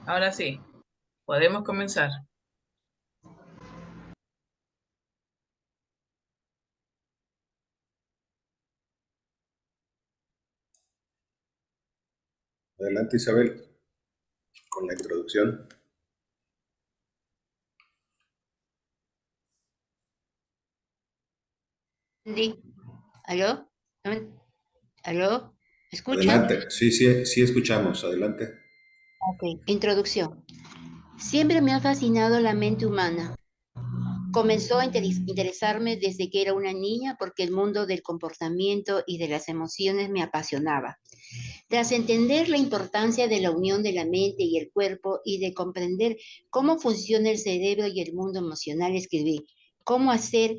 Ahora sí, podemos comenzar. Adelante, Isabel, con la introducción. Andy, ¿aló? ¿Aló? ¿Me escuchan? Adelante. Sí, sí, sí escuchamos. Adelante. Ok. Introducción. Siempre me ha fascinado la mente humana. Comenzó a interesarme desde que era una niña porque el mundo del comportamiento y de las emociones me apasionaba. Tras entender la importancia de la unión de la mente y el cuerpo y de comprender cómo funciona el cerebro y el mundo emocional, escribí cómo hacer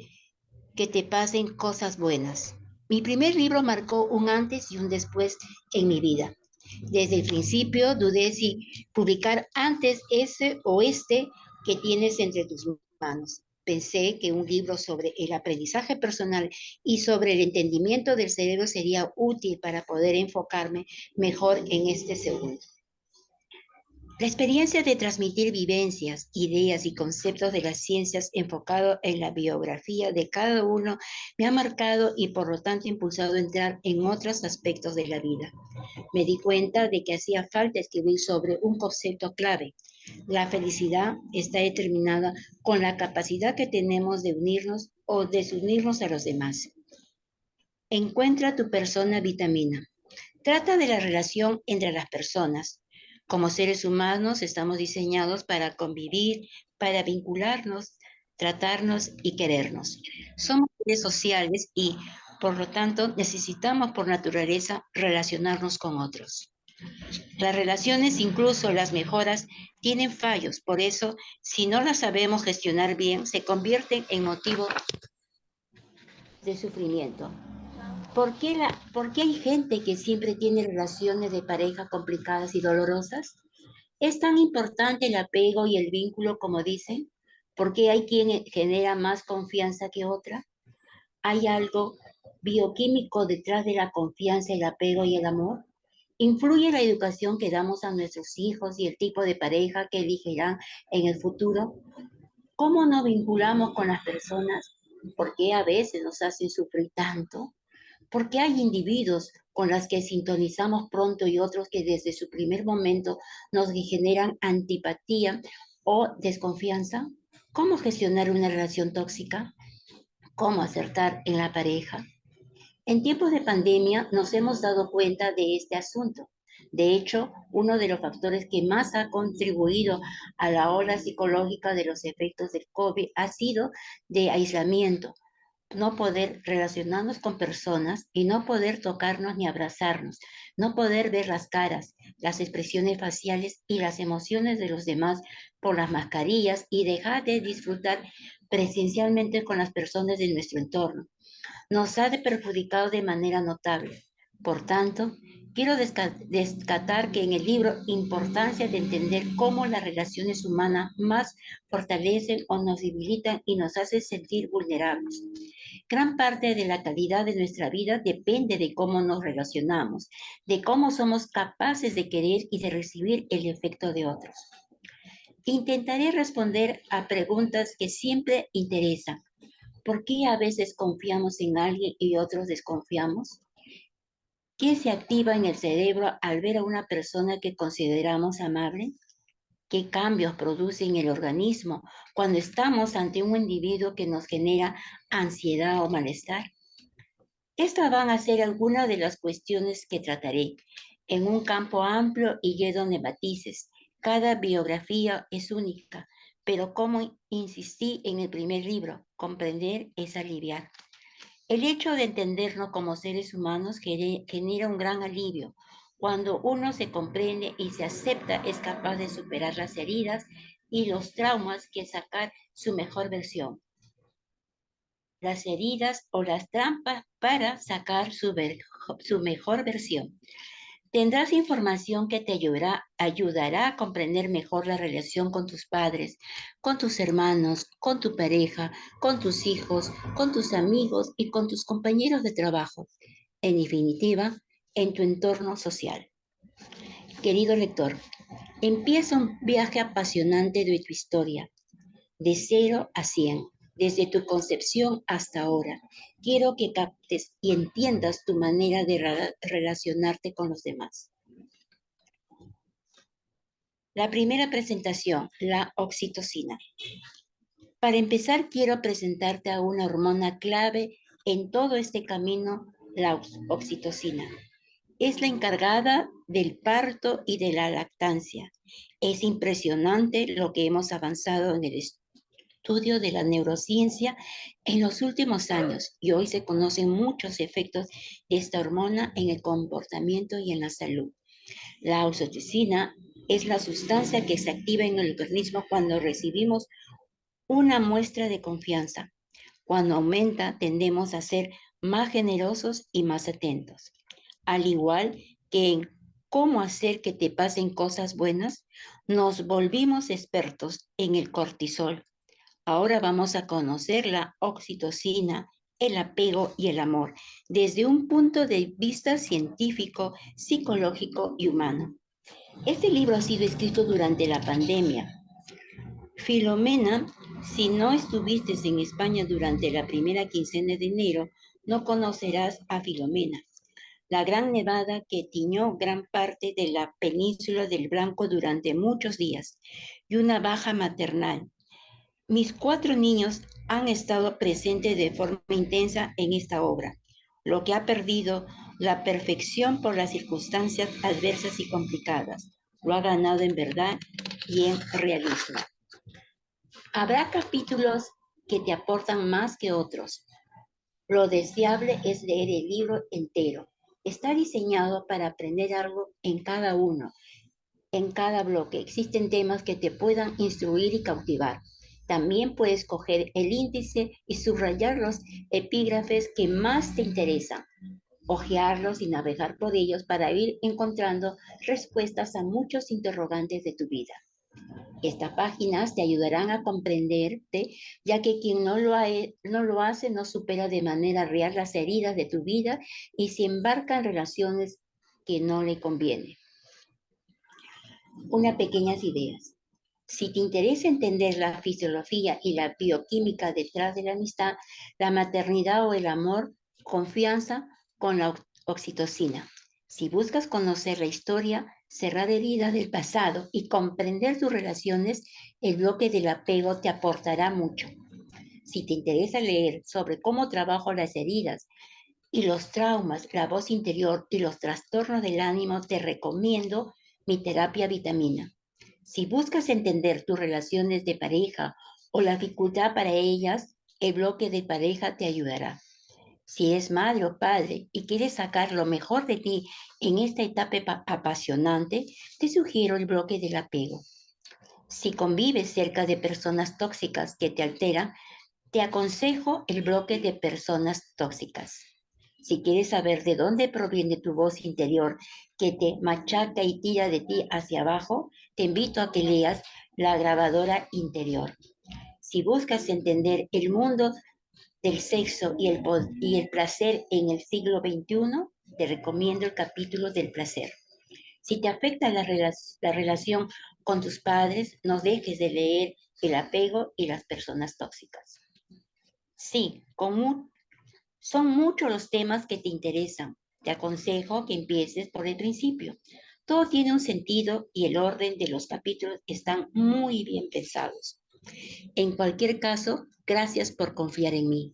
que te pasen cosas buenas. Mi primer libro marcó un antes y un después en mi vida. Desde el principio dudé si publicar antes ese o este que tienes entre tus manos. Pensé que un libro sobre el aprendizaje personal y sobre el entendimiento del cerebro sería útil para poder enfocarme mejor en este segundo. La experiencia de transmitir vivencias, ideas y conceptos de las ciencias enfocado en la biografía de cada uno me ha marcado y por lo tanto impulsado a entrar en otros aspectos de la vida. Me di cuenta de que hacía falta escribir sobre un concepto clave. La felicidad está determinada con la capacidad que tenemos de unirnos o desunirnos a los demás. Encuentra tu persona vitamina. Trata de la relación entre las personas. Como seres humanos estamos diseñados para convivir, para vincularnos, tratarnos y querernos. Somos seres sociales y, por lo tanto, necesitamos por naturaleza relacionarnos con otros. Las relaciones, incluso las mejoras, tienen fallos. Por eso, si no las sabemos gestionar bien, se convierten en motivo de sufrimiento. ¿Por qué hay gente que siempre tiene relaciones de pareja complicadas y dolorosas? ¿Es tan importante el apego y el vínculo como dicen? ¿Por qué hay quien genera más confianza que otra? ¿Hay algo bioquímico detrás de la confianza, el apego y el amor? ¿Influye la educación que damos a nuestros hijos y el tipo de pareja que elegirán en el futuro? ¿Cómo nos vinculamos con las personas? ¿Por qué a veces nos hacen sufrir tanto? Porque hay individuos con los que sintonizamos pronto y otros que desde su primer momento nos generan antipatía o desconfianza. ¿Cómo gestionar una relación tóxica? ¿Cómo acertar en la pareja? En tiempos de pandemia nos hemos dado cuenta de este asunto. De hecho, uno de los factores que más ha contribuido a la ola psicológica de los efectos del COVID ha sido de aislamiento, no poder relacionarnos con personas y no poder tocarnos ni abrazarnos, no poder ver las caras, las expresiones faciales y las emociones de los demás por las mascarillas y dejar de disfrutar presencialmente con las personas de nuestro entorno. Nos ha perjudicado de manera notable. Por tanto, quiero descatar que en el libro Importancia de entender cómo las relaciones humanas más fortalecen o nos debilitan y nos hacen sentir vulnerables. Gran parte de la calidad de nuestra vida depende de cómo nos relacionamos, de cómo somos capaces de querer y de recibir el efecto de otros. Intentaré responder a preguntas que siempre interesan. ¿Por qué a veces confiamos en alguien y otros desconfiamos? ¿Qué se activa en el cerebro al ver a una persona que consideramos amable? ¿Qué cambios produce en el organismo cuando estamos ante un individuo que nos genera ansiedad o malestar? Estas van a ser algunas de las cuestiones que trataré en un campo amplio y lleno de matices. Cada biografía es única, pero como insistí en el primer libro, comprender es aliviar. El hecho de entendernos como seres humanos genera un gran alivio. Cuando uno se comprende y se acepta, es capaz de superar las heridas y los traumas que sacar su mejor versión. Las heridas o las trampas para sacar su mejor versión. Tendrás información que te ayudará a comprender mejor la relación con tus padres, con tus hermanos, con tu pareja, con tus hijos, con tus amigos y con tus compañeros de trabajo. En definitiva, en tu entorno social. Querido lector, Empieza un viaje apasionante de tu historia, de 0 a 100, desde tu concepción hasta ahora. Quiero que captes y entiendas tu manera de relacionarte con los demás. La primera presentación, la oxitocina. Para empezar, quiero presentarte a una hormona clave en todo este camino, la oxitocina. Es la encargada del parto y de la lactancia. Es impresionante lo que hemos avanzado en el estudio de la neurociencia en los últimos años y hoy se conocen muchos efectos de esta hormona en el comportamiento y en la salud. La oxitocina es la sustancia que se activa en el organismo cuando recibimos una muestra de confianza. Cuando aumenta, tendemos a ser más generosos y más atentos. Al igual que en cómo hacer que te pasen cosas buenas, nos volvimos expertos en el cortisol. Ahora vamos a conocer la oxitocina, el apego y el amor desde un punto de vista científico, psicológico y humano. Este libro ha sido escrito durante la pandemia. Filomena, si no estuviste en España durante la primera quincena de enero, no conocerás a Filomena, la gran nevada que tiñó gran parte de la península del Blanco durante muchos días, y una baja maternal. Mis 4 niños han estado presentes de forma intensa en esta obra, lo que ha perdido la perfección por las circunstancias adversas y complicadas. Lo ha ganado en verdad y en realismo. Habrá capítulos que te aportan más que otros. Lo deseable es leer el libro entero. Está diseñado para aprender algo en cada uno, en cada bloque. Existen temas que te puedan instruir y cautivar. También puedes coger el índice y subrayar los epígrafes que más te interesan, hojearlos y navegar por ellos para ir encontrando respuestas a muchos interrogantes de tu vida. Estas páginas te ayudarán a comprenderte, ya que quien no lo hace no supera de manera real las heridas de tu vida y se embarca en relaciones que no le convienen. Unas pequeñas ideas. Si te interesa entender la fisiología y la bioquímica detrás de la amistad, la maternidad o el amor, confianza con la oxitocina. Si buscas conocer la historia, cerrar heridas del pasado y comprender tus relaciones, el bloque del apego te aportará mucho. Si te interesa leer sobre cómo trabajo las heridas y los traumas, la voz interior y los trastornos del ánimo, te recomiendo mi terapia vitamina. Si buscas entender tus relaciones de pareja o la dificultad para ellas, el bloque de pareja te ayudará. Si eres madre o padre y quieres sacar lo mejor de ti en esta etapa apasionante, te sugiero el bloque del apego. Si convives cerca de personas tóxicas que te alteran, te aconsejo el bloque de personas tóxicas. Si quieres saber de dónde proviene tu voz interior que te machaca y tira de ti hacia abajo, te invito a que leas La grabadora interior. Si buscas entender el mundo del sexo y el placer en el siglo XXI, te recomiendo el capítulo del placer. Si te afecta la relación con tus padres, no dejes de leer El apego y las personas tóxicas. Sí, son muchos los temas que te interesan. Te aconsejo que empieces por el principio. Todo tiene un sentido y el orden de los capítulos están muy bien pensados. En cualquier caso, gracias por confiar en mí.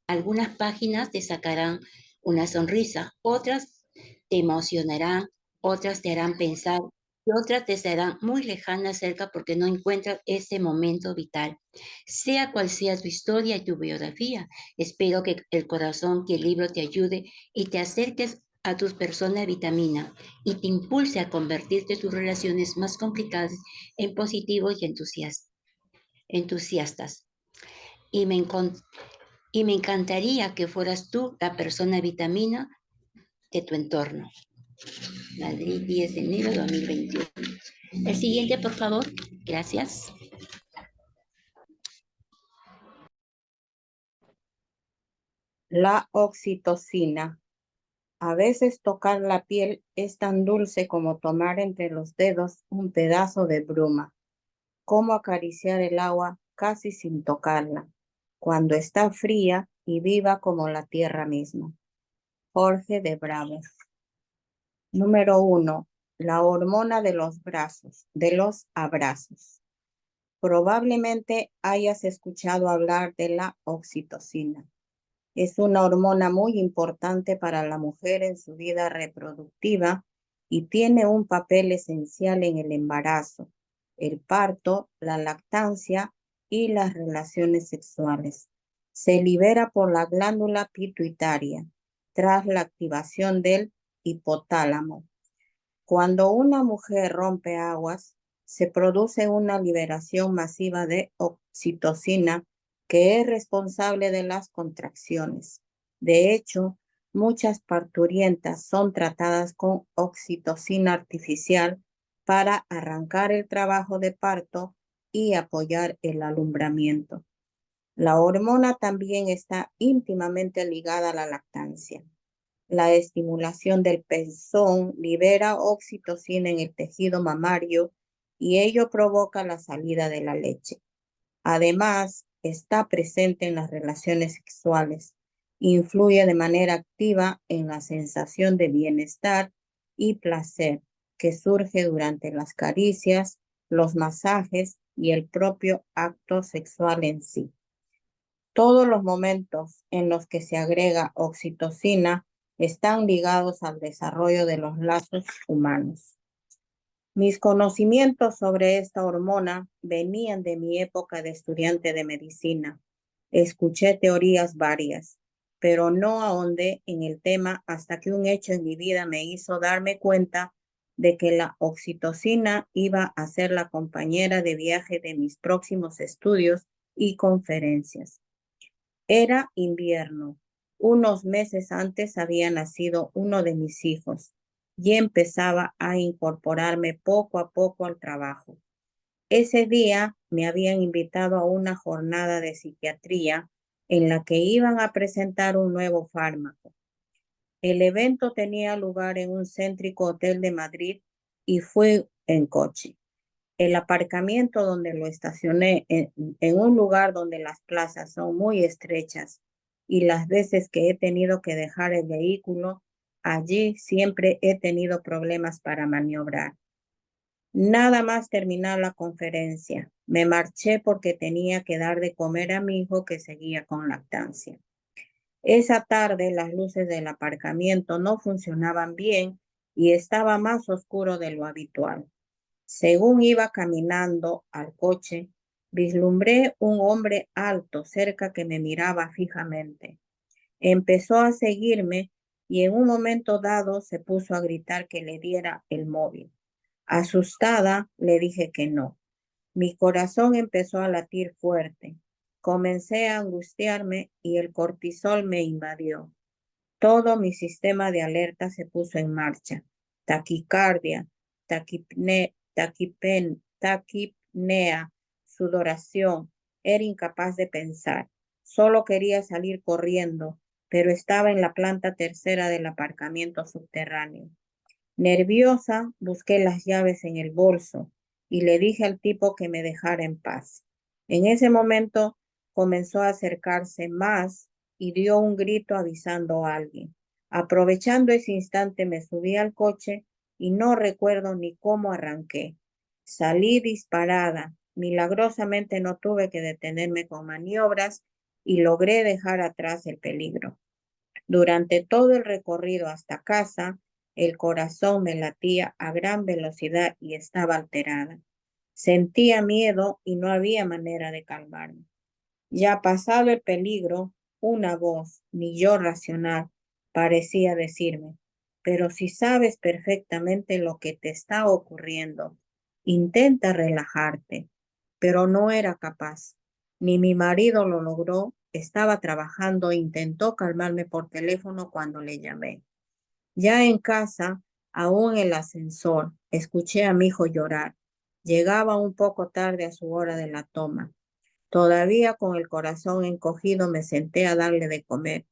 Algunas páginas te sacarán una sonrisa, otras te emocionarán, otras te harán pensar y otras te serán muy lejanas cerca porque no encuentras ese momento vital. Sea cual sea tu historia y tu biografía, espero que el corazón que el libro te ayude y te acerques a tus personas vitamina y te impulse a convertirte tus relaciones más complicadas en positivos y entusiastas. Y me encantaría que fueras tú la persona vitamina de tu entorno. Madrid, 10 de enero de 2021. El siguiente, por favor. Gracias. La oxitocina. A veces tocar la piel es tan dulce como tomar entre los dedos un pedazo de bruma, como acariciar el agua casi sin tocarla, cuando está fría y viva como la tierra misma. Jorge de Bravo. Número 1. La hormona de los abrazos. Probablemente hayas escuchado hablar de la oxitocina. Es una hormona muy importante para la mujer en su vida reproductiva y tiene un papel esencial en el embarazo, el parto, la lactancia y las relaciones sexuales. Se libera por la glándula pituitaria tras la activación del hipotálamo. Cuando una mujer rompe aguas, se produce una liberación masiva de oxitocina que es responsable de las contracciones. De hecho, muchas parturientas son tratadas con oxitocina artificial para arrancar el trabajo de parto y apoyar el alumbramiento. La hormona también está íntimamente ligada a la lactancia. La estimulación del pezón libera oxitocina en el tejido mamario y ello provoca la salida de la leche. Además, está presente en las relaciones sexuales. Influye de manera activa en la sensación de bienestar y placer que surge durante las caricias, los masajes y el propio acto sexual en sí. Todos los momentos en los que se agrega oxitocina están ligados al desarrollo de los lazos humanos. Mis conocimientos sobre esta hormona venían de mi época de estudiante de medicina. Escuché teorías varias, pero no ahondé en el tema hasta que un hecho en mi vida me hizo darme cuenta de que la oxitocina iba a ser la compañera de viaje de mis próximos estudios y conferencias. Era invierno. Unos meses antes había nacido uno de mis hijos y empezaba a incorporarme poco a poco al trabajo. Ese día me habían invitado a una jornada de psiquiatría en la que iban a presentar un nuevo fármaco. El evento tenía lugar en un céntrico hotel de Madrid y fui en coche. El aparcamiento donde lo estacioné en un lugar donde las plazas son muy estrechas y las veces que he tenido que dejar el vehículo, allí siempre he tenido problemas para maniobrar. Nada más terminar la conferencia, me marché porque tenía que dar de comer a mi hijo que seguía con lactancia. Esa tarde las luces del aparcamiento no funcionaban bien y estaba más oscuro de lo habitual. Según iba caminando al coche, vislumbré un hombre alto cerca que me miraba fijamente. Empezó a seguirme y en un momento dado se puso a gritar que le diera el móvil. Asustada, le dije que no. Mi corazón empezó a latir fuerte. Comencé a angustiarme y el cortisol me invadió. Todo mi sistema de alerta se puso en marcha. Taquicardia, taquipnea, sudoración. Era incapaz de pensar. Solo quería salir corriendo, pero estaba en la planta tercera del aparcamiento subterráneo. Nerviosa, busqué las llaves en el bolso y le dije al tipo que me dejara en paz. En ese momento comenzó a acercarse más y dio un grito avisando a alguien. Aprovechando ese instante me subí al coche y no recuerdo ni cómo arranqué. Salí disparada. Milagrosamente no tuve que detenerme con maniobras y logré dejar atrás el peligro. Durante todo el recorrido hasta casa, el corazón me latía a gran velocidad y estaba alterada. Sentía miedo y no había manera de calmarme. Ya pasado el peligro, una voz, mi yo racional, parecía decirme, pero si sabes perfectamente lo que te está ocurriendo, intenta relajarte. Pero no era capaz. Ni mi marido lo logró, estaba trabajando e intentó calmarme por teléfono cuando le llamé. Ya en casa, aún en el ascensor, escuché a mi hijo llorar. Llegaba un poco tarde a su hora de la toma. Todavía con el corazón encogido me senté a darle de comer.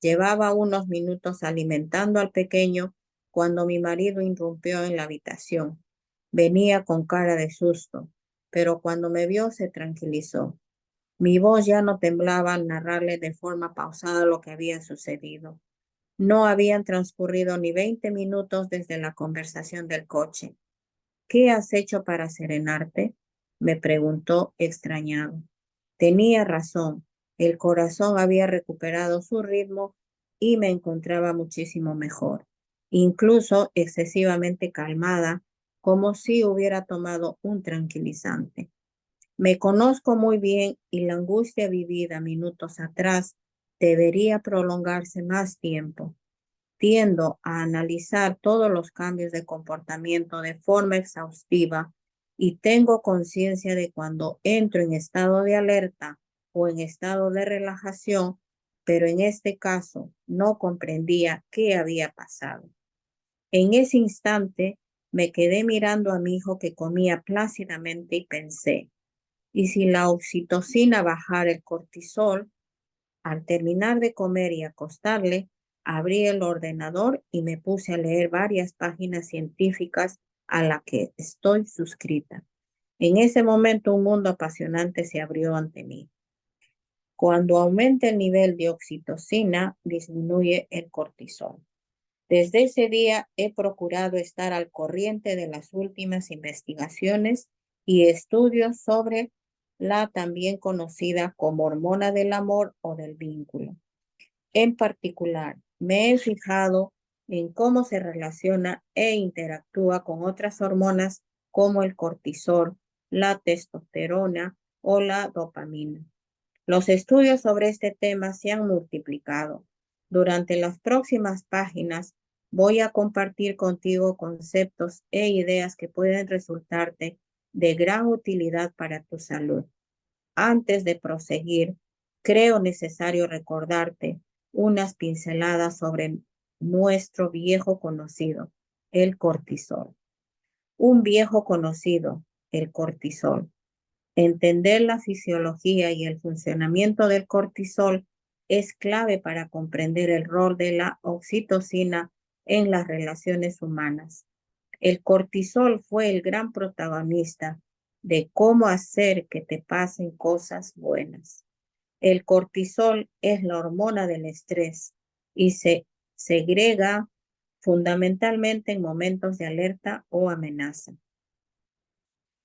Llevaba unos minutos alimentando al pequeño cuando mi marido irrumpió en la habitación. Venía con cara de susto, pero cuando me vio se tranquilizó. Mi voz ya no temblaba al narrarle de forma pausada lo que había sucedido. No habían transcurrido ni 20 minutos desde la conversación del coche. ¿Qué has hecho para serenarte? Me preguntó extrañado. Tenía razón. El corazón había recuperado su ritmo y me encontraba muchísimo mejor, incluso excesivamente calmada, como si hubiera tomado un tranquilizante. Me conozco muy bien y la angustia vivida minutos atrás debería prolongarse más tiempo. Tiendo a analizar todos los cambios de comportamiento de forma exhaustiva y tengo conciencia de cuando entro en estado de alerta o en estado de relajación, pero en este caso no comprendía qué había pasado. En ese instante me quedé mirando a mi hijo que comía plácidamente y pensé, ¿y si la oxitocina bajara el cortisol? Al terminar de comer y acostarle, abrí el ordenador y me puse a leer varias páginas científicas a las que estoy suscrita. En ese momento un mundo apasionante se abrió ante mí. Cuando aumenta el nivel de oxitocina, disminuye el cortisol. Desde ese día he procurado estar al corriente de las últimas investigaciones y estudios sobre la también conocida como hormona del amor o del vínculo. En particular, me he fijado en cómo se relaciona e interactúa con otras hormonas como el cortisol, la testosterona o la dopamina. Los estudios sobre este tema se han multiplicado. Durante las próximas páginas voy a compartir contigo conceptos e ideas que pueden resultarte de gran utilidad para tu salud. Antes de proseguir, creo necesario recordarte unas pinceladas sobre nuestro viejo conocido, el cortisol. Un viejo conocido, el cortisol. Entender la fisiología y el funcionamiento del cortisol es clave para comprender el rol de la oxitocina en las relaciones humanas. El cortisol fue el gran protagonista de cómo hacer que te pasen cosas buenas. El cortisol es la hormona del estrés y se segrega fundamentalmente en momentos de alerta o amenaza.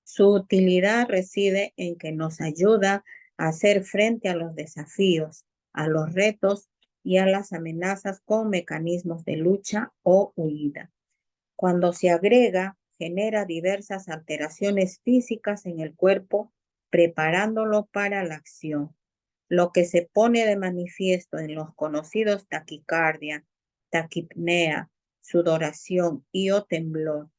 Su utilidad reside en que nos ayuda a hacer frente a los desafíos, a los retos y a las amenazas con mecanismos de lucha o huida. Cuando se agrega, genera diversas alteraciones físicas en el cuerpo, preparándolo para la acción, lo que se pone de manifiesto en los conocidos taquicardia, taquipnea, sudoración y o temblor.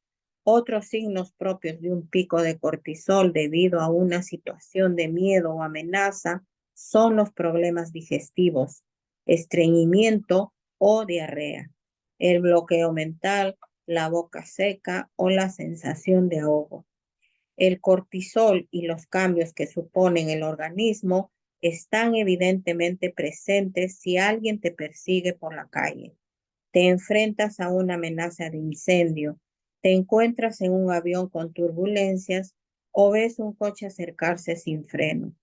Otros signos propios de un pico de cortisol debido a una situación de miedo o amenaza son los problemas digestivos, estreñimiento o diarrea, el bloqueo mental, la boca seca o la sensación de ahogo. El cortisol y los cambios que supone en el organismo están evidentemente presentes si alguien te persigue por la calle, te enfrentas a una amenaza de incendio, te encuentras en un avión con turbulencias o ves un coche acercarse sin freno.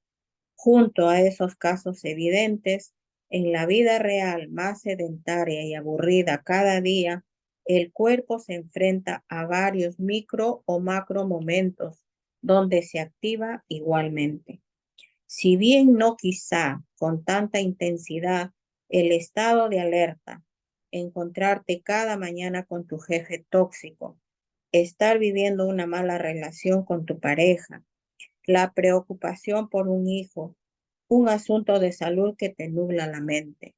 Junto a esos casos evidentes, en la vida real más sedentaria y aburrida cada día, el cuerpo se enfrenta a varios micro o macro momentos donde se activa igualmente. Si bien no quizá con tanta intensidad, el estado de alerta, encontrarte cada mañana con tu jefe tóxico, estar viviendo una mala relación con tu pareja, la preocupación por un hijo, un asunto de salud que te nubla la mente.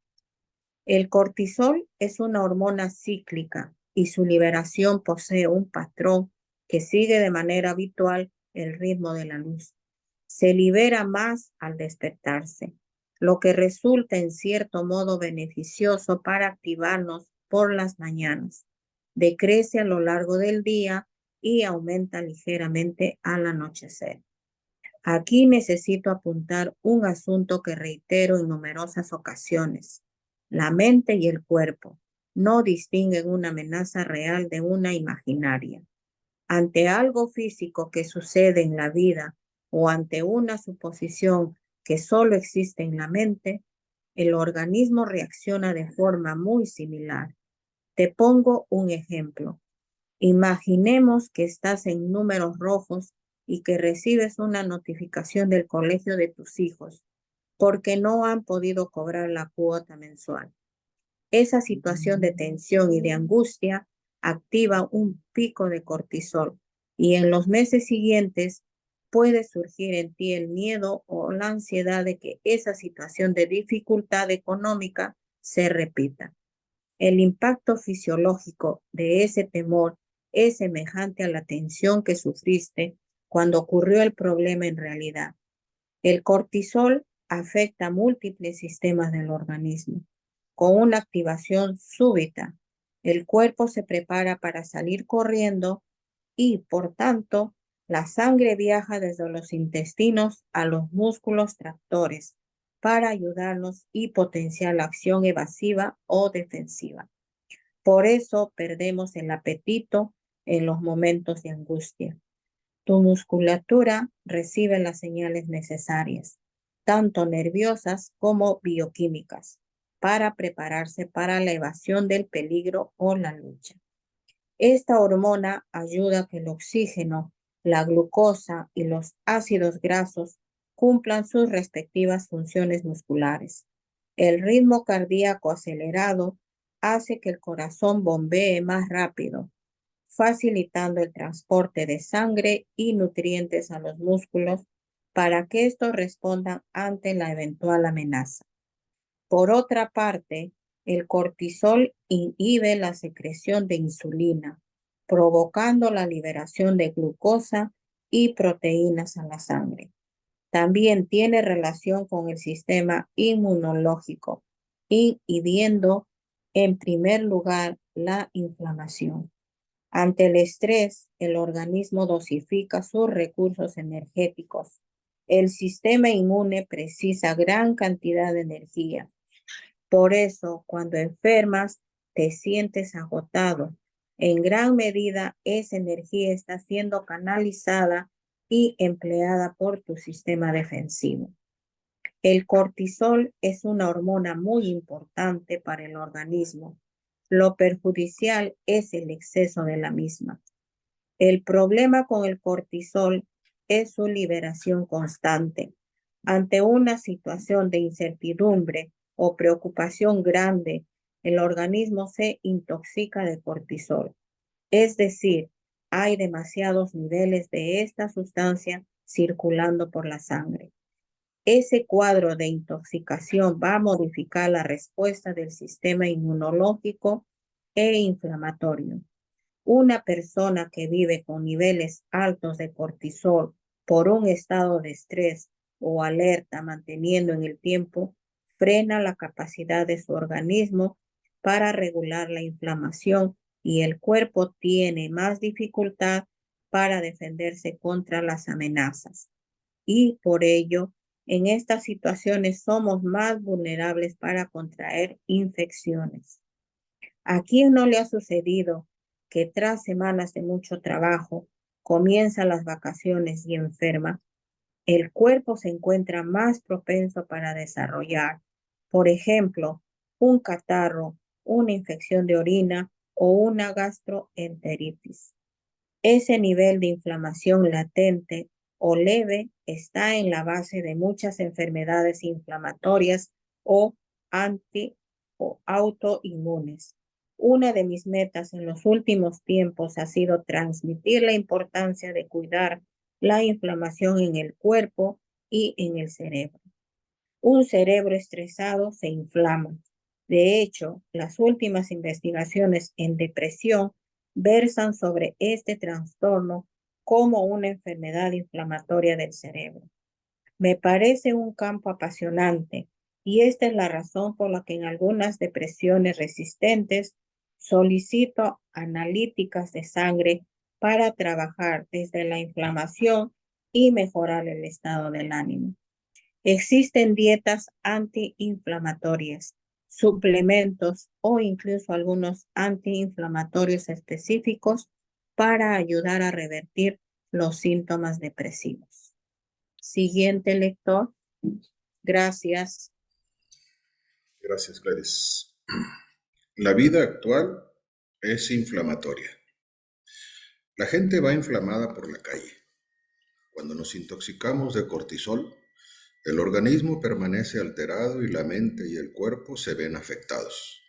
El cortisol es una hormona cíclica y su liberación posee un patrón que sigue de manera habitual el ritmo de la luz. Se libera más al despertarse, lo que resulta en cierto modo beneficioso para activarnos por las mañanas. Decrece a lo largo del día y aumenta ligeramente al anochecer. Aquí necesito apuntar un asunto que reitero en numerosas ocasiones. La mente y el cuerpo no distinguen una amenaza real de una imaginaria. Ante algo físico que sucede en la vida o ante una suposición que solo existe en la mente, el organismo reacciona de forma muy similar. Te pongo un ejemplo. Imaginemos que estás en números rojos y que recibes una notificación del colegio de tus hijos porque no han podido cobrar la cuota mensual. Esa situación de tensión y de angustia activa un pico de cortisol y en los meses siguientes puede surgir en ti el miedo o la ansiedad de que esa situación de dificultad económica se repita. El impacto fisiológico de ese temor es semejante a la tensión que sufriste cuando ocurrió el problema en realidad. El cortisol afecta múltiples sistemas del organismo. Con una activación súbita, el cuerpo se prepara para salir corriendo y, por tanto, la sangre viaja desde los intestinos a los músculos tractores para ayudarnos y potenciar la acción evasiva o defensiva. Por eso perdemos el apetito en los momentos de angustia. Tu musculatura recibe las señales necesarias, tanto nerviosas como bioquímicas, para prepararse para la evasión del peligro o la lucha. Esta hormona ayuda a que el oxígeno, la glucosa y los ácidos grasos cumplan sus respectivas funciones musculares. El ritmo cardíaco acelerado hace que el corazón bombee más rápido, facilitando el transporte de sangre y nutrientes a los músculos para que estos respondan ante la eventual amenaza. Por otra parte, el cortisol inhibe la secreción de insulina, provocando la liberación de glucosa y proteínas a la sangre. También tiene relación con el sistema inmunológico, inhibiendo en primer lugar la inflamación. Ante el estrés, el organismo dosifica sus recursos energéticos. El sistema inmune precisa gran cantidad de energía. Por eso, cuando enfermas, te sientes agotado. En gran medida, esa energía está siendo canalizada y empleada por tu sistema defensivo. El cortisol es una hormona muy importante para el organismo. Lo perjudicial es el exceso de la misma. El problema con el cortisol es su liberación constante. Ante una situación de incertidumbre o preocupación grande, el organismo se intoxica de cortisol. Es decir, hay demasiados niveles de esta sustancia circulando por la sangre. Ese cuadro de intoxicación va a modificar la respuesta del sistema inmunológico e inflamatorio. Una persona que vive con niveles altos de cortisol por un estado de estrés o alerta manteniendo en el tiempo, frena la capacidad de su organismo para regular la inflamación y el cuerpo tiene más dificultad para defenderse contra las amenazas. Y por ello, en estas situaciones somos más vulnerables para contraer infecciones. ¿A quién no le ha sucedido que tras semanas de mucho trabajo comienzan las vacaciones y enferma? El cuerpo se encuentra más propenso para desarrollar, por ejemplo, un catarro, una infección de orina o una gastroenteritis. Ese nivel de inflamación latente o leve está en la base de muchas enfermedades inflamatorias o anti o autoinmunes. Una de mis metas en los últimos tiempos ha sido transmitir la importancia de cuidar la inflamación en el cuerpo y en el cerebro. Un cerebro estresado se inflama. De hecho, las últimas investigaciones en depresión versan sobre este trastorno como una enfermedad inflamatoria del cerebro. Me parece un campo apasionante y esta es la razón por la que en algunas depresiones resistentes solicito analíticas de sangre para trabajar desde la inflamación y mejorar el estado del ánimo. Existen dietas antiinflamatorias. suplementos o incluso algunos antiinflamatorios específicos para ayudar a revertir los síntomas depresivos. Siguiente lector. Gracias. Gracias, Gladys. La vida actual es inflamatoria. La gente va inflamada por la calle. Cuando nos intoxicamos de cortisol, el organismo permanece alterado y la mente y el cuerpo se ven afectados.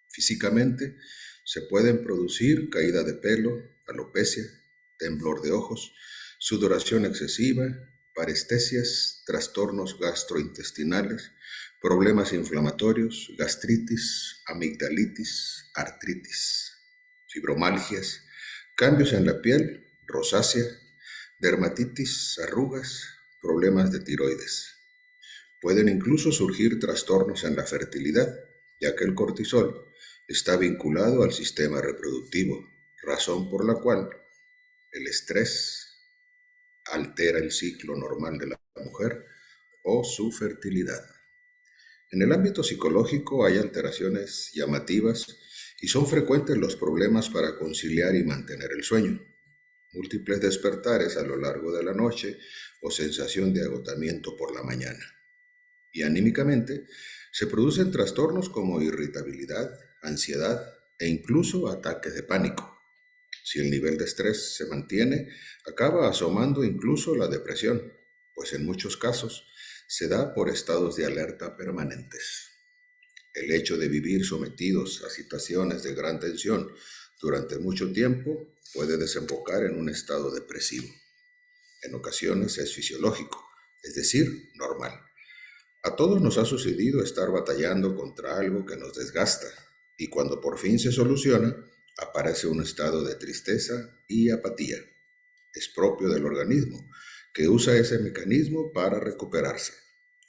Físicamente, se pueden producir caída de pelo, alopecia, temblor de ojos, sudoración excesiva, parestesias, trastornos gastrointestinales, problemas inflamatorios, gastritis, amigdalitis, artritis, fibromialgias, cambios en la piel, rosácea, dermatitis, arrugas, problemas de tiroides. Pueden incluso surgir trastornos en la fertilidad, ya que el cortisol está vinculado al sistema reproductivo, razón por la cual el estrés altera el ciclo normal de la mujer o su fertilidad. En el ámbito psicológico hay alteraciones llamativas y son frecuentes los problemas para conciliar y mantener el sueño, múltiples despertares a lo largo de la noche o sensación de agotamiento por la mañana. Y anímicamente se producen trastornos como irritabilidad, ansiedad e incluso ataques de pánico. Si el nivel de estrés se mantiene, acaba asomando incluso la depresión, pues en muchos casos se da por estados de alerta permanentes. El hecho de vivir sometidos a situaciones de gran tensión durante mucho tiempo puede desembocar en un estado depresivo. En ocasiones es fisiológico, es decir, normal. A todos nos ha sucedido estar batallando contra algo que nos desgasta y cuando por fin se soluciona, aparece un estado de tristeza y apatía. Es propio del organismo, que usa ese mecanismo para recuperarse.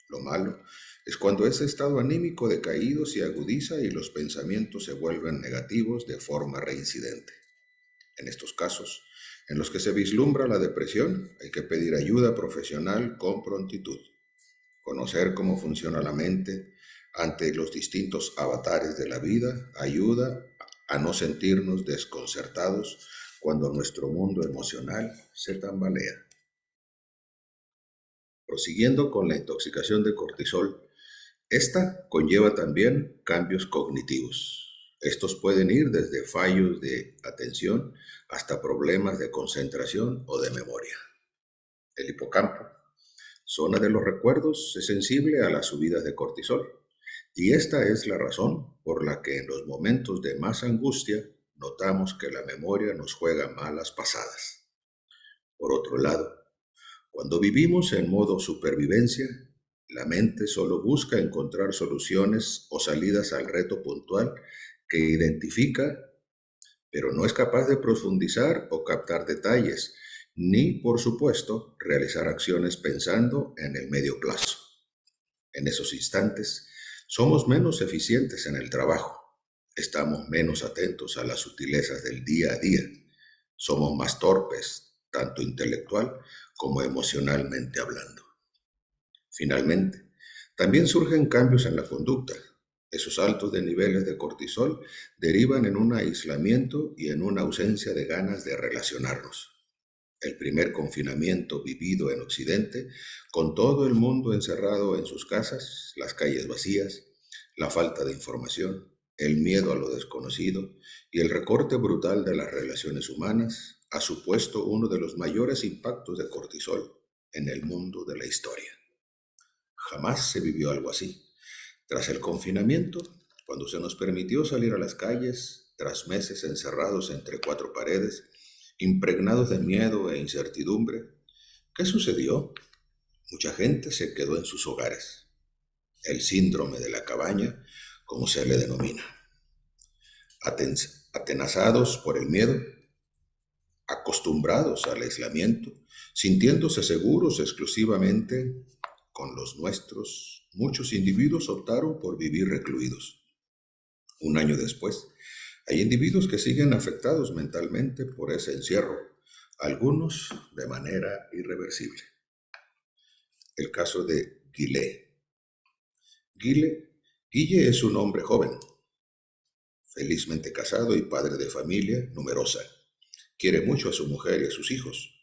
Lo malo es cuando ese estado anímico decaído se agudiza y los pensamientos se vuelven negativos de forma reincidente. En estos casos, en los que se vislumbra la depresión, hay que pedir ayuda profesional con prontitud. Conocer cómo funciona la mente ante los distintos avatares de la vida ayuda a no sentirnos desconcertados cuando nuestro mundo emocional se tambalea. Prosiguiendo con la intoxicación de cortisol, esta conlleva también cambios cognitivos. Estos pueden ir desde fallos de atención hasta problemas de concentración o de memoria. El hipocampo, zona de los recuerdos, es sensible a las subidas de cortisol, y esta es la razón por la que en los momentos de más angustia notamos que la memoria nos juega malas pasadas. Por otro lado, cuando vivimos en modo supervivencia, la mente solo busca encontrar soluciones o salidas al reto puntual que identifica, pero no es capaz de profundizar o captar detalles, ni, por supuesto, realizar acciones pensando en el medio plazo. En esos instantes, somos menos eficientes en el trabajo, estamos menos atentos a las sutilezas del día a día, somos más torpes, tanto intelectual como emocionalmente hablando. Finalmente, también surgen cambios en la conducta. Esos altos de niveles de cortisol derivan en un aislamiento y en una ausencia de ganas de relacionarnos. El primer confinamiento vivido en Occidente, con todo el mundo encerrado en sus casas, las calles vacías, la falta de información, el miedo a lo desconocido y el recorte brutal de las relaciones humanas, ha supuesto uno de los mayores impactos de cortisol en el mundo de la historia. Jamás se vivió algo así. Tras el confinamiento, cuando se nos permitió salir a las calles, tras meses encerrados entre cuatro paredes, impregnados de miedo e incertidumbre, ¿qué sucedió? Mucha gente se quedó en sus hogares. El síndrome de la cabaña, como se le denomina. Atenazados por el miedo, acostumbrados al aislamiento, sintiéndose seguros exclusivamente con los nuestros, muchos individuos optaron por vivir recluidos. Un año después, hay individuos que siguen afectados mentalmente por ese encierro, algunos de manera irreversible. El caso de Guillet. Guille es un hombre joven, felizmente casado y padre de familia numerosa. Quiere mucho a su mujer y a sus hijos,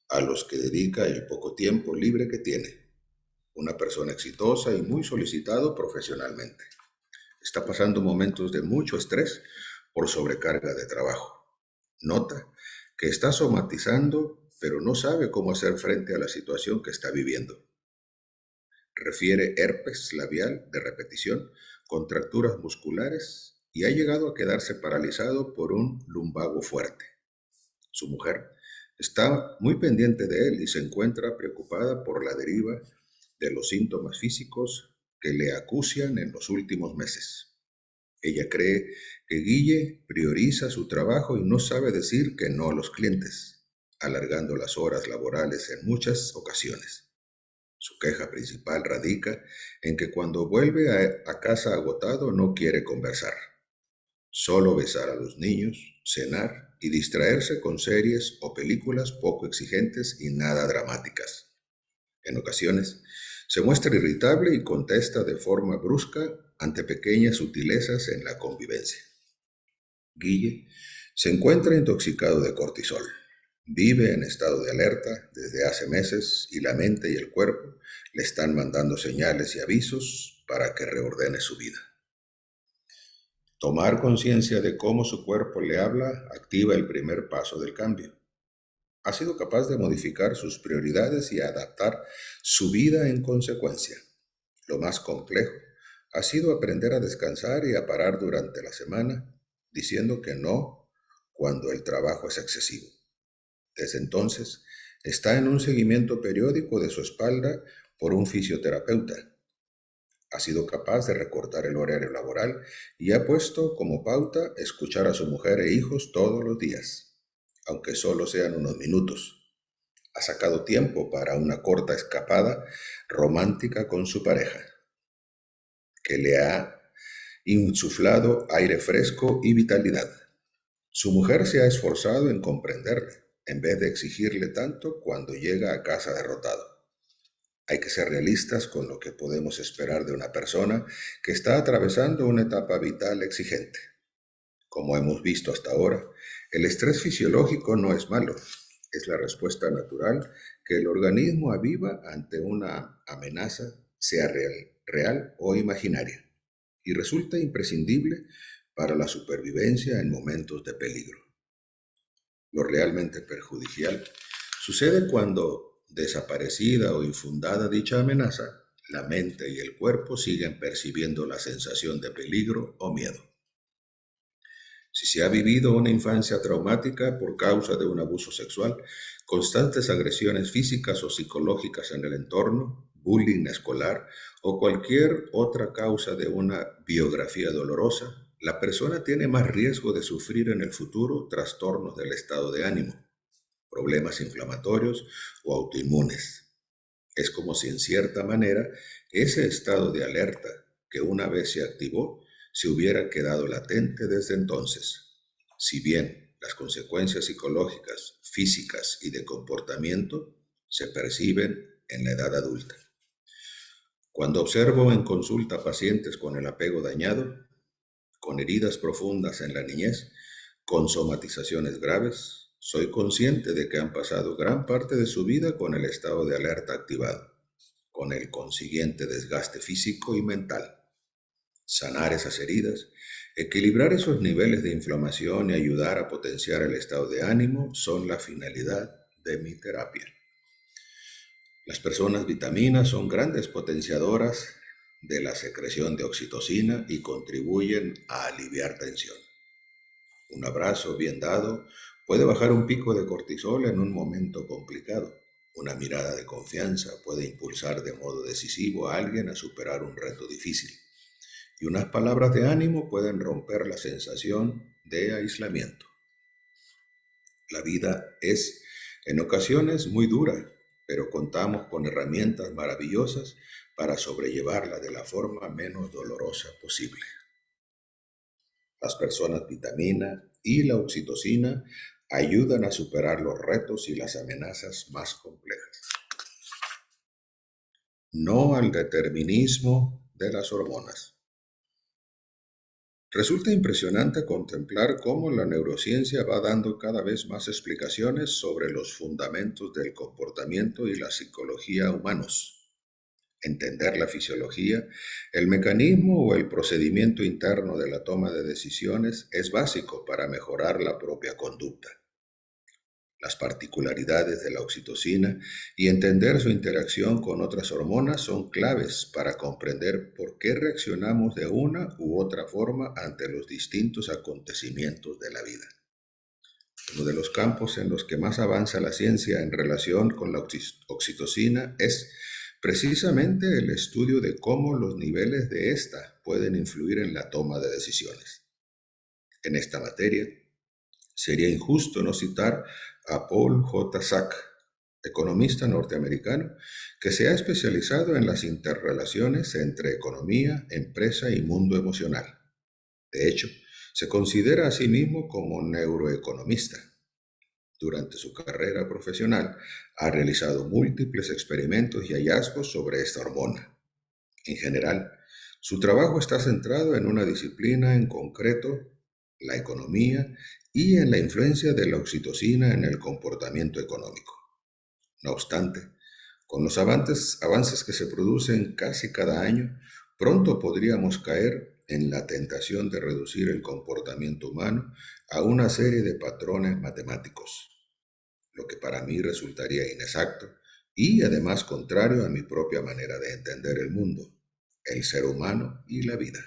a los que dedica el poco tiempo libre que tiene. Una persona exitosa y muy solicitado profesionalmente. Está pasando momentos de mucho estrés por sobrecarga de trabajo. Nota que está somatizando, pero no sabe cómo hacer frente a la situación que está viviendo. Refiere herpes labial de repetición, contracturas musculares y ha llegado a quedarse paralizado por un lumbago fuerte. Su mujer está muy pendiente de él y se encuentra preocupada por la deriva de los síntomas físicos que le acucian en los últimos meses. Ella cree que Guille prioriza su trabajo y no sabe decir que no a los clientes, alargando las horas laborales en muchas ocasiones. Su queja principal radica en que cuando vuelve a casa agotado no quiere conversar, solo besar a los niños, cenar y distraerse con series o películas poco exigentes y nada dramáticas. En ocasiones, se muestra irritable y contesta de forma brusca ante pequeñas sutilezas en la convivencia. Guille se encuentra intoxicado de cortisol. Vive en estado de alerta desde hace meses y la mente y el cuerpo le están mandando señales y avisos para que reordene su vida. Tomar conciencia de cómo su cuerpo le habla activa el primer paso del cambio. Ha sido capaz de modificar sus prioridades y adaptar su vida en consecuencia. Lo más complejo ha sido aprender a descansar y a parar durante la semana, diciendo que no cuando el trabajo es excesivo. Desde entonces, está en un seguimiento periódico de su espalda por un fisioterapeuta. Ha sido capaz de recortar el horario laboral y ha puesto como pauta escuchar a su mujer e hijos todos los días, aunque solo sean unos minutos. Ha sacado tiempo para una corta escapada romántica con su pareja, que le ha insuflado aire fresco y vitalidad. Su mujer se ha esforzado en comprenderle, en vez de exigirle tanto cuando llega a casa derrotado. Hay que ser realistas con lo que podemos esperar de una persona que está atravesando una etapa vital exigente. Como hemos visto hasta ahora, el estrés fisiológico no es malo, es la respuesta natural que el organismo aviva ante una amenaza, sea real o imaginaria, y resulta imprescindible para la supervivencia en momentos de peligro. Lo realmente perjudicial sucede cuando, desaparecida o infundada dicha amenaza, la mente y el cuerpo siguen percibiendo la sensación de peligro o miedo. Si se ha vivido una infancia traumática por causa de un abuso sexual, constantes agresiones físicas o psicológicas en el entorno, bullying escolar o cualquier otra causa de una biografía dolorosa, la persona tiene más riesgo de sufrir en el futuro trastornos del estado de ánimo, problemas inflamatorios o autoinmunes. Es como si en cierta manera ese estado de alerta que una vez se activó se hubiera quedado latente desde entonces. Si bien las consecuencias psicológicas, físicas y de comportamiento se perciben en la edad adulta. Cuando observo en consulta pacientes con el apego dañado, con heridas profundas en la niñez, con somatizaciones graves, soy consciente de que han pasado gran parte de su vida con el estado de alerta activado, con el consiguiente desgaste físico y mental. Sanar esas heridas, equilibrar esos niveles de inflamación y ayudar a potenciar el estado de ánimo son la finalidad de mi terapia. Las personas vitaminas son grandes potenciadoras de la secreción de oxitocina y contribuyen a aliviar tensión. Un abrazo bien dado puede bajar un pico de cortisol en un momento complicado. Una mirada de confianza puede impulsar de modo decisivo a alguien a superar un reto difícil. Y unas palabras de ánimo pueden romper la sensación de aislamiento. La vida es, en ocasiones, muy dura, pero contamos con herramientas maravillosas para sobrellevarla de la forma menos dolorosa posible. Las personas vitamina y la oxitocina ayudan a superar los retos y las amenazas más complejas. No al determinismo de las hormonas. Resulta impresionante contemplar cómo la neurociencia va dando cada vez más explicaciones sobre los fundamentos del comportamiento y la psicología humanos. Entender la fisiología, el mecanismo o el procedimiento interno de la toma de decisiones es básico para mejorar la propia conducta. Las particularidades de la oxitocina y entender su interacción con otras hormonas son claves para comprender por qué reaccionamos de una u otra forma ante los distintos acontecimientos de la vida. Uno de los campos en los que más avanza la ciencia en relación con la oxitocina es precisamente el estudio de cómo los niveles de esta pueden influir en la toma de decisiones. En esta materia, sería injusto no citar a Paul J. Sack, economista norteamericano que se ha especializado en las interrelaciones entre economía, empresa y mundo emocional. De hecho, se considera a sí mismo como neuroeconomista. Durante su carrera profesional, ha realizado múltiples experimentos y hallazgos sobre esta hormona. En general, su trabajo está centrado en una disciplina en concreto, la economía, y en la influencia de la oxitocina en el comportamiento económico. No obstante, con los avances que se producen casi cada año, pronto podríamos caer en la tentación de reducir el comportamiento humano a una serie de patrones matemáticos, lo que para mí resultaría inexacto y además contrario a mi propia manera de entender el mundo, el ser humano y la vida.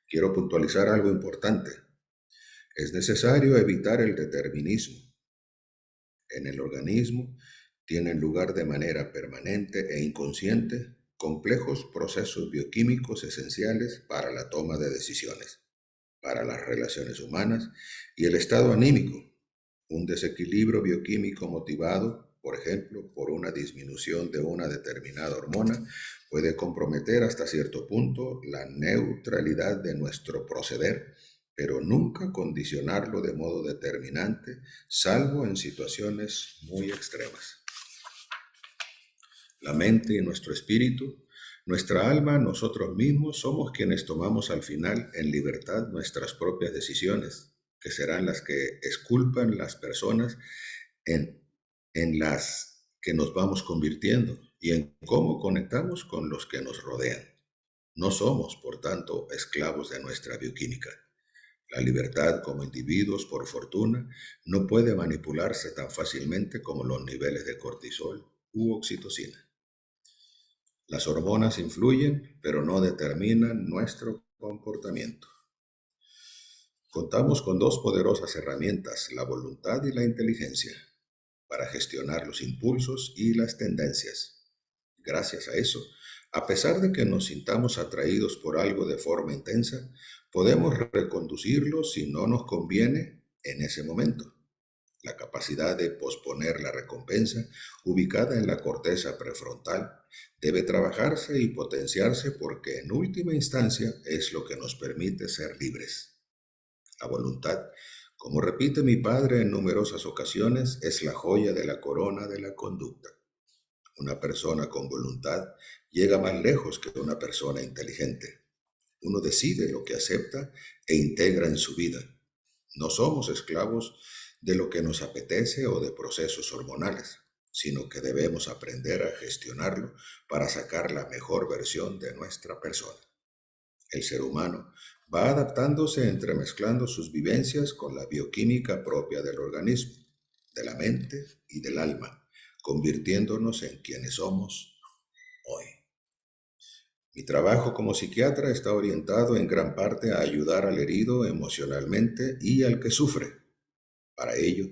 Quiero puntualizar algo importante. Es necesario evitar el determinismo. En el organismo tienen lugar de manera permanente e inconsciente complejos procesos bioquímicos esenciales para la toma de decisiones, para las relaciones humanas y el estado anímico. Un desequilibrio bioquímico motivado, por ejemplo, por una disminución de una determinada hormona, puede comprometer hasta cierto punto la neutralidad de nuestro proceder, pero nunca condicionarlo de modo determinante, salvo en situaciones muy extremas. La mente y nuestro espíritu, nuestra alma, nosotros mismos, somos quienes tomamos al final en libertad nuestras propias decisiones, que serán las que exculpan las personas en las que nos vamos convirtiendo y en cómo conectamos con los que nos rodean. No somos, por tanto, esclavos de nuestra bioquímica. La libertad como individuos, por fortuna, no puede manipularse tan fácilmente como los niveles de cortisol u oxitocina. Las hormonas influyen, pero no determinan nuestro comportamiento. Contamos con dos poderosas herramientas, la voluntad y la inteligencia, para gestionar los impulsos y las tendencias. Gracias a eso, a pesar de que nos sintamos atraídos por algo de forma intensa, podemos reconducirlo si no nos conviene en ese momento. La capacidad de posponer la recompensa, ubicada en la corteza prefrontal, debe trabajarse y potenciarse porque en última instancia es lo que nos permite ser libres. La voluntad, como repite mi padre en numerosas ocasiones, es la joya de la corona de la conducta. Una persona con voluntad llega más lejos que una persona inteligente. Uno decide lo que acepta e integra en su vida. No somos esclavos de lo que nos apetece o de procesos hormonales, sino que debemos aprender a gestionarlo para sacar la mejor versión de nuestra persona. El ser humano va adaptándose entremezclando sus vivencias con la bioquímica propia del organismo, de la mente y del alma, convirtiéndonos en quienes somos hoy. Mi trabajo como psiquiatra está orientado en gran parte a ayudar al herido emocionalmente y al que sufre. Para ello,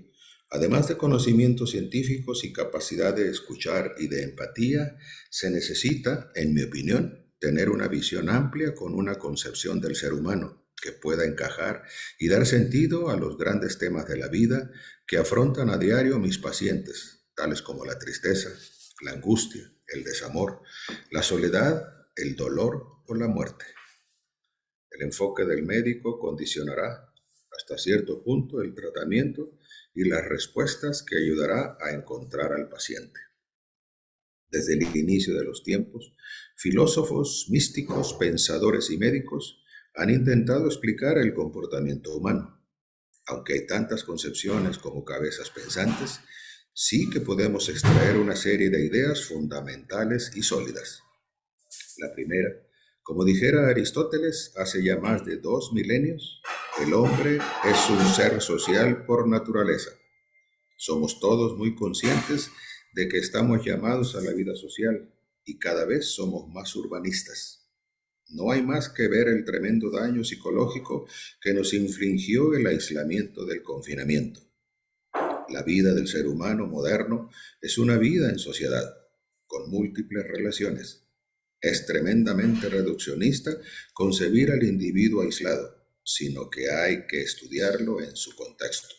además de conocimientos científicos y capacidad de escuchar y de empatía, se necesita, en mi opinión, tener una visión amplia con una concepción del ser humano que pueda encajar y dar sentido a los grandes temas de la vida que afrontan a diario mis pacientes, tales como la tristeza, la angustia, el desamor, la soledad, el dolor o la muerte. El enfoque del médico condicionará hasta cierto punto el tratamiento y las respuestas que ayudará a encontrar al paciente. Desde el inicio de los tiempos, filósofos, místicos, pensadores y médicos han intentado explicar el comportamiento humano. Aunque hay tantas concepciones como cabezas pensantes, sí que podemos extraer una serie de ideas fundamentales y sólidas. La primera, como dijera Aristóteles hace ya más de 2 milenios, el hombre es un ser social por naturaleza. Somos todos muy conscientes de que estamos llamados a la vida social y cada vez somos más urbanistas. No hay más que ver el tremendo daño psicológico que nos infligió el aislamiento del confinamiento. La vida del ser humano moderno es una vida en sociedad, con múltiples relaciones. Es tremendamente reduccionista concebir al individuo aislado, sino que hay que estudiarlo en su contexto.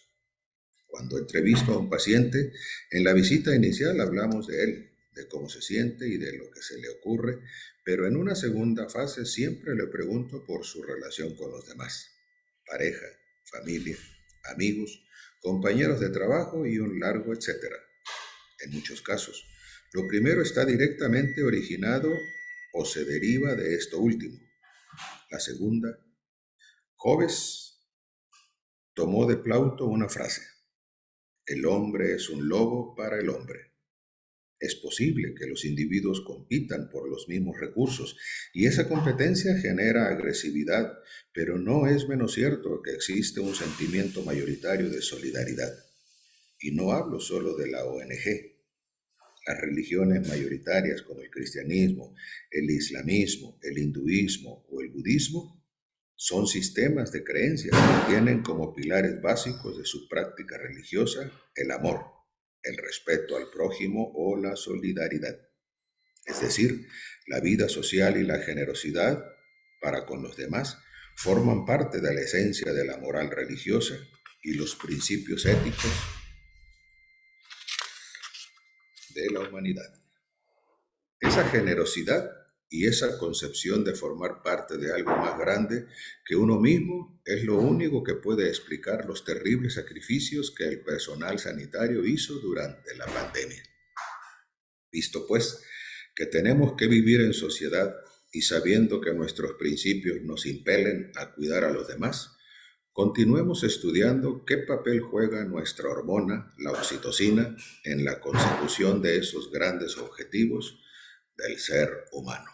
Cuando entrevisto a un paciente, en la visita inicial hablamos de él, de cómo se siente y de lo que se le ocurre, pero en una segunda fase siempre le pregunto por su relación con los demás, pareja, familia, amigos, compañeros de trabajo y un largo etcétera. En muchos casos, lo primero está directamente originado o se deriva de esto último. La segunda, Hobbes tomó de Plauto una frase: el hombre es un lobo para el hombre. Es posible que los individuos compitan por los mismos recursos y esa competencia genera agresividad, pero no es menos cierto que existe un sentimiento mayoritario de solidaridad. Y no hablo solo de la ONG. Las religiones mayoritarias como el cristianismo, el islamismo, el hinduismo o el budismo son sistemas de creencias que tienen como pilares básicos de su práctica religiosa el amor, el respeto al prójimo o la solidaridad. Es decir, la vida social y la generosidad para con los demás forman parte de la esencia de la moral religiosa y los principios éticos de la humanidad. Esa generosidad y esa concepción de formar parte de algo más grande que uno mismo es lo único que puede explicar los terribles sacrificios que el personal sanitario hizo durante la pandemia. Visto pues que tenemos que vivir en sociedad y sabiendo que nuestros principios nos impelen a cuidar a los demás, continuemos estudiando qué papel juega nuestra hormona, la oxitocina, en la consecución de esos grandes objetivos del ser humano.